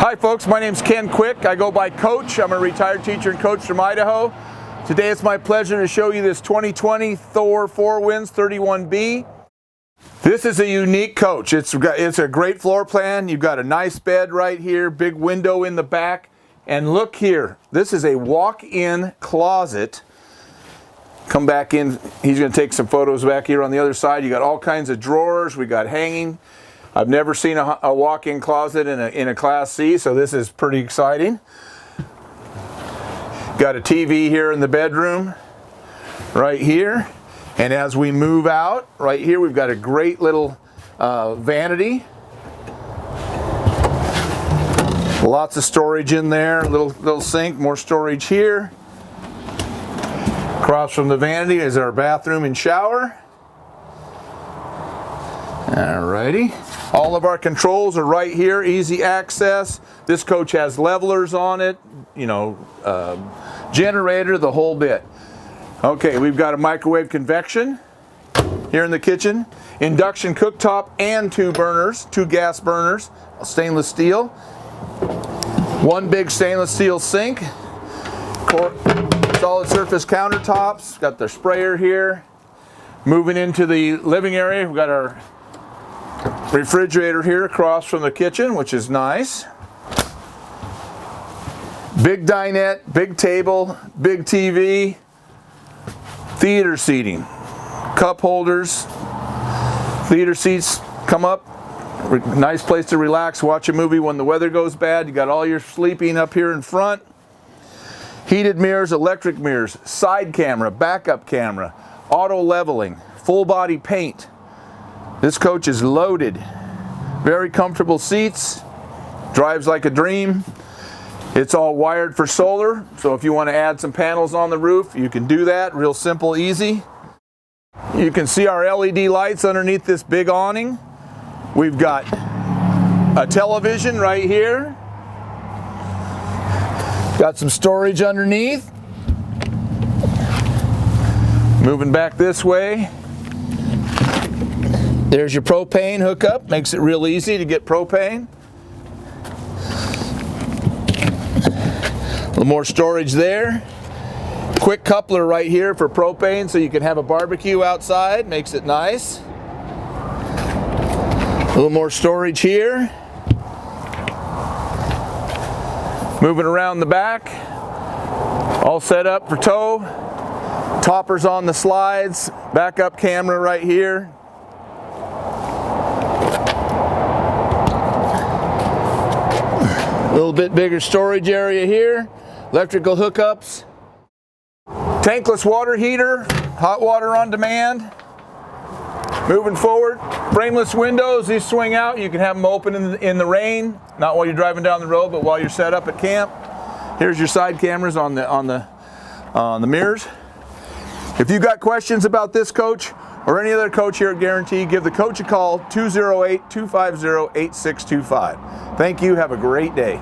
Hi folks, my name's Ken Quick. I go by Coach. I'm a retired teacher and coach from Idaho. Today it's my pleasure to show you this 2020 Thor 4 Winds 31B. This is a unique coach. It's a great floor plan. You've got a nice bed right here, big window in the back. And look here, this is a walk-in closet. Come back in, he's gonna take some photos back here on the other side. You got all kinds of drawers, we got hanging. I've never seen a walk-in closet in a Class C, so this is pretty exciting. Got a TV here in the bedroom, right here. And as we move out, right here, we've got a great little vanity. Lots of storage in there, little sink, more storage here. Across from the vanity is our bathroom and shower. Alrighty. All of our controls are right here, easy access. This coach has levelers on it, you know, generator, the whole bit. Okay, we've got a microwave convection here in the kitchen, induction cooktop and two gas burners, stainless steel. One big stainless steel sink, solid surface countertops, got the sprayer here. Moving into the living area, we've got our refrigerator here across from the kitchen, which is nice. Big dinette, big table, big TV, theater seating, cup holders, theater seats come up. Nice place to relax, watch a movie when the weather goes bad. You got all your sleeping up here in front. Heated mirrors, electric mirrors, side camera, backup camera, auto leveling, full body paint. This coach is loaded. Very comfortable seats, drives like a dream. It's all wired for solar, so if you want to add some panels on the roof, you can do that, real simple, easy. You can see our LED lights underneath this big awning. We've got a television right here. Got some storage underneath. Moving back this way. There's your propane hookup, makes it real easy to get propane. A little more storage there. Quick coupler right here for propane so you can have a barbecue outside, makes it nice. A little more storage here. Moving around the back, all set up for tow. Toppers on the slides, backup camera right here. A little bit bigger storage area here, electrical hookups, tankless water heater, hot water on demand. Moving forward, frameless windows, these swing out. You can have them open in the rain, not while you're driving down the road, but while you're set up at camp. Here's your side cameras on the mirrors. If you've got questions about this coach or any other coach here at Guarantee, give the coach a call, 208-250-8625. Thank you, have a great day.